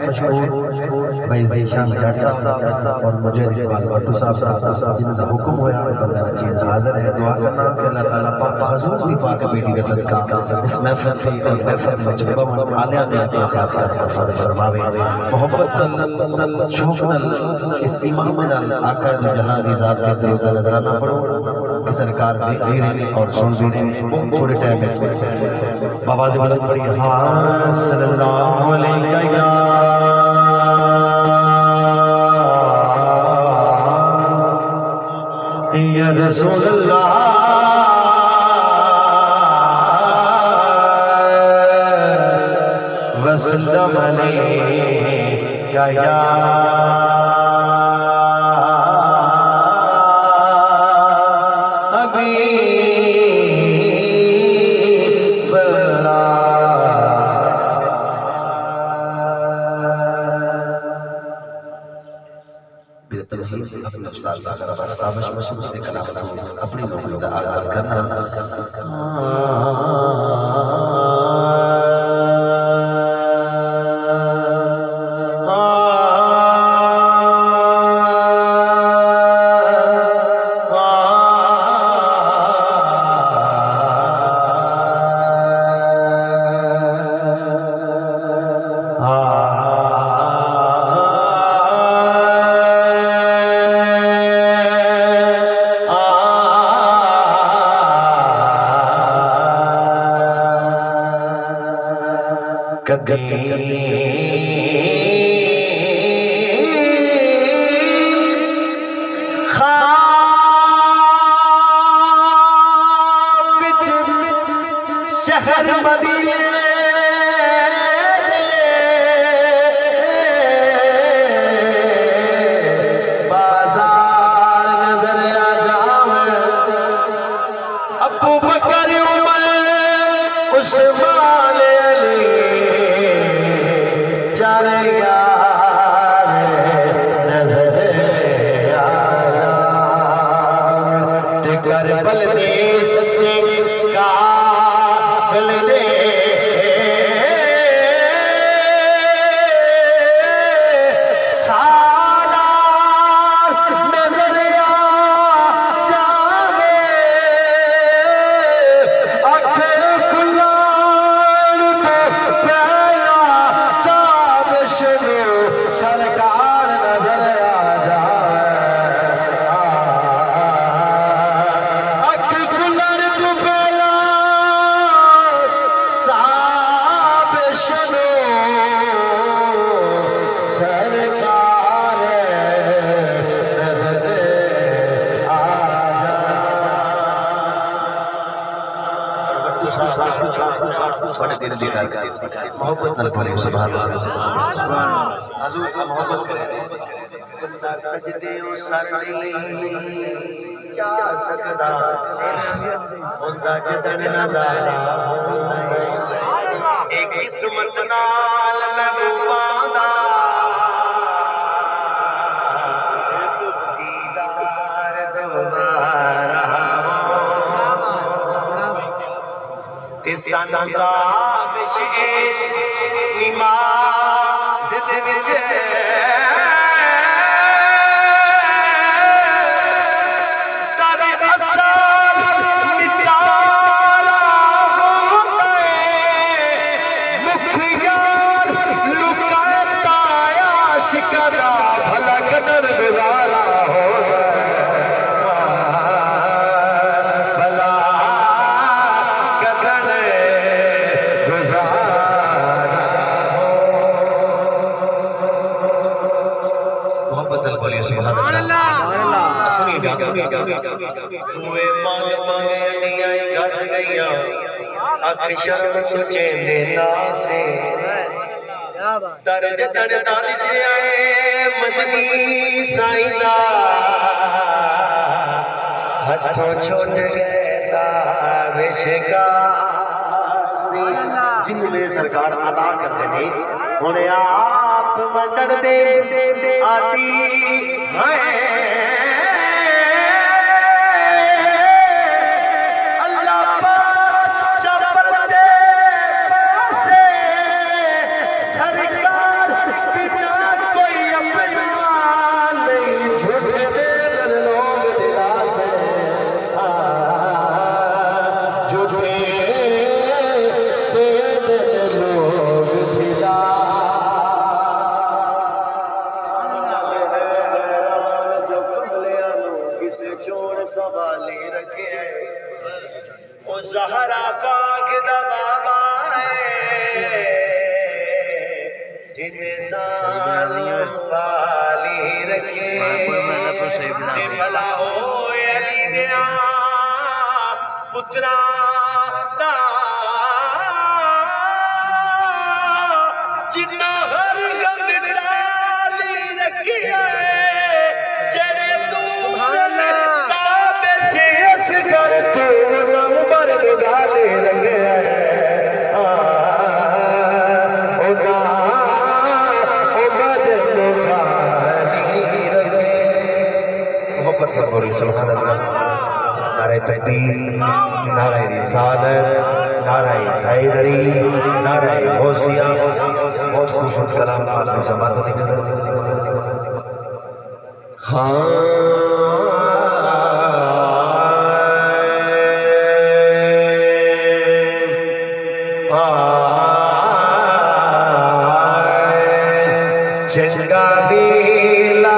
मशहूर भाई ज़ीशान जट साहब और मुझे इकबाल भट्टू साहब जिनका हुक्म होया बंदा चीज हाजिर है। दुआ करना कि अल्लाह ताला पाक हुजूर दी पाक बेटी का सदका इस महफिल की और महफिल में जब आलिया ने अपना खास फजल फरमावे। मोहब्बत शौक इस इमाम नाल आका दो जहां दी जात के दरूद नजराना पढ़ो कि सरकार भी रही और सुन भी रही थोड़े टाइम में बाबा दे बदल पड़ी हाँ सल्लल्लाहु अलैहि या रसूल अल्लाह वसल्लम अलैका या अपनी नौकरी का आगाज करना। शहर मदीने बाजार नजर आ जावे अबू बकर उमर उस्मान अली चार यार नजर आ जावे करबल दे सच्चे का थोड़े दिन दिखा मोहब्बत न करे सुभान अल्लाह हुजूर का मोहब्बत करे बंदा सजदे ओ सर नहीं जा सकदा ओंदा जदन नजारा एक किस्मत नाल महबूबां दीदार दोबारा ते सानंदा विशेष निमाज़ दे विच तारे असर नितारा होता है मुखियार लुकाता आशिका भला कदर गुजारा हो हुए मांग मांगे घस गईया अख शर्म तुझे देना से दर्ज चढ़ना दिसे आए मदनी साईदा हथों छोड़ गया विशका जिनमें सरकार अदा करते ने हुणे आप मंडर दे आती है सरकार अल्लाह पाक दा बाबा है जिन्हें सालों पाली रखे ते भला हो अली दिया पुत्रा दा जिन्ना हर गम डाली रखी है जड़े दूर ताबिश अस कर तू नंबर डाले रखे नारे तकबीर, नारे रिसालत, नारे हैदरी, नारे गौसिया। बहुत खूबसूरत कलाम आपने समात नहीं नजर। हाँ चंगा वीला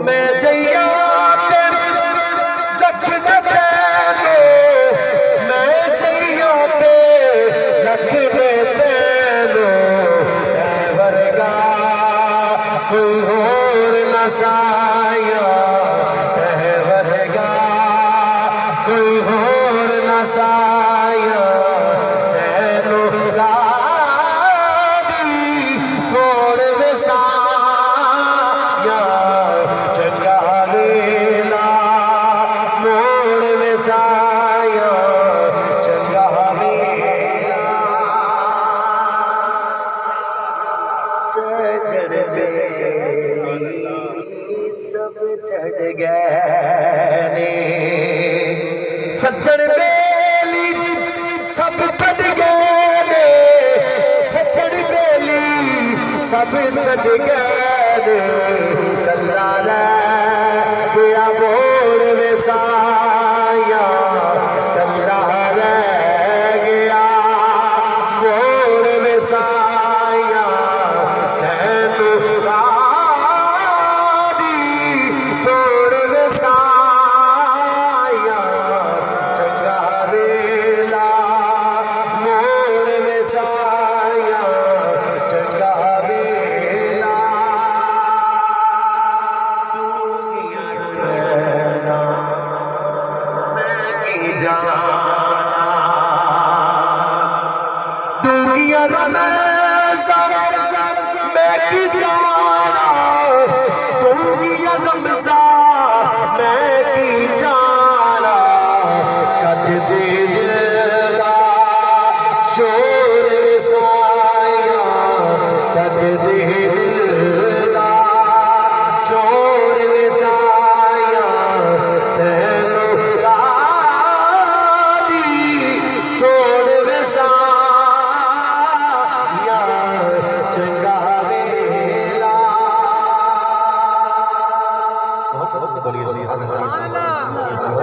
मैं जैया लख तेनो मैं जैया लख तेनो वर्गा कोई होर न साया वर्गा कोई होर न साया सब चढ़ गए सज्जन बेली सब चढ़ गए सज्जन बेली सब चढ़ गए कल्ला गया बोल वसाया कल्ला गया बोल वसाया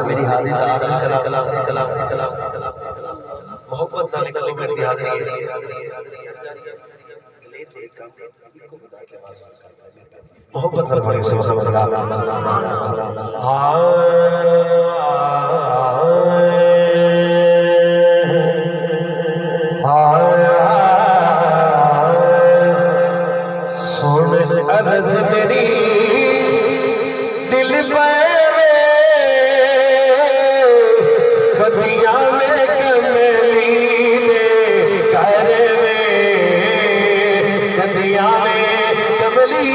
मेरी हाजिरी का आखिरी कलाम मोहब्बत नाल गल करती हाजिरी मोहब्बत नाल पढ़ी सुभान अल्लाह। सुन अर्ज मेरी दिल पे कदिया में कमली घर में कदिया में कमली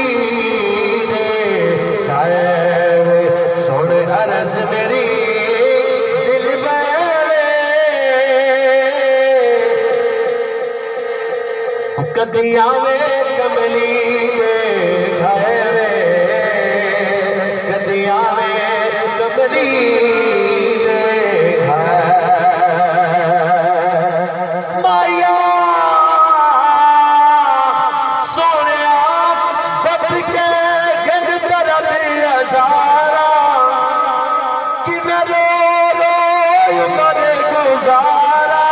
कदिया में कमली में खाए वे कदिया में कमली में खाए माया सोने वक्त के गंद तरफ हजारा कि मैं रो मरे गुजारा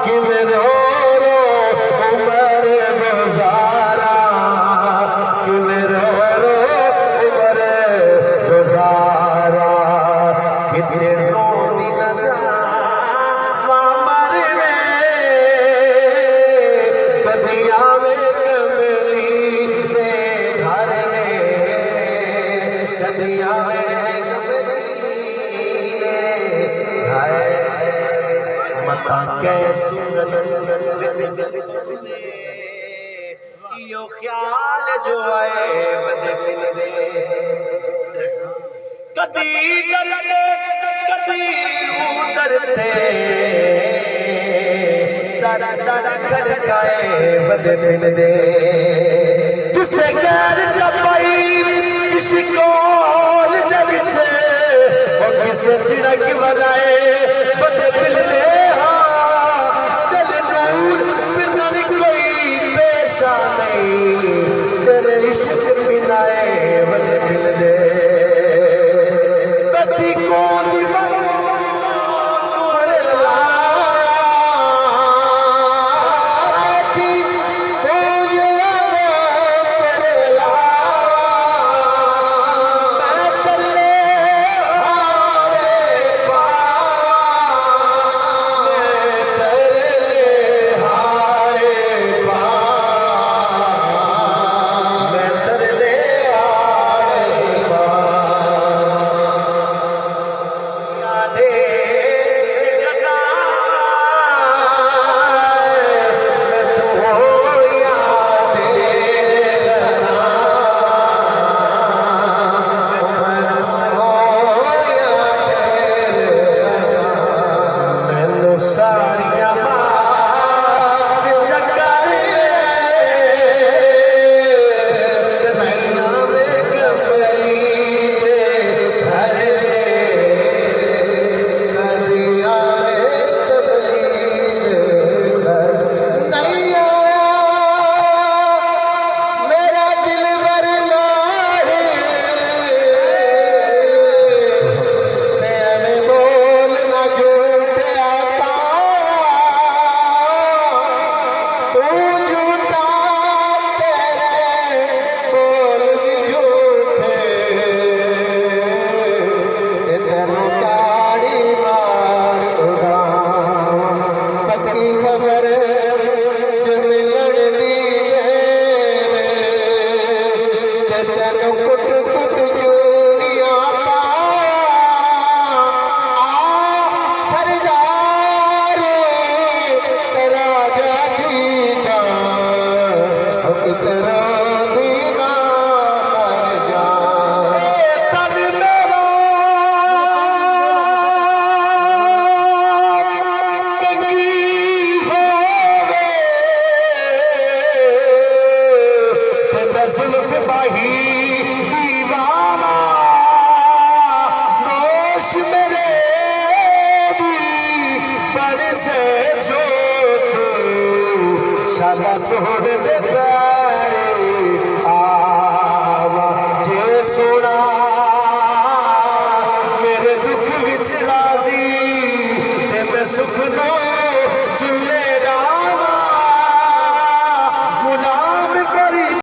कि मैं रो मरे गुजारा कि मैं रो मरे गुजारा कितने रोनी न जा मर में कदिया में कमली में घर में कदिया में कमली में घर मता के यो ख्याल जो आए बदे दे कदी डरते कदी उतरते दर दर खड़काए बदे दे किसे गैर जपाई किसी कोल दे विच और किसे छिड़क बजाए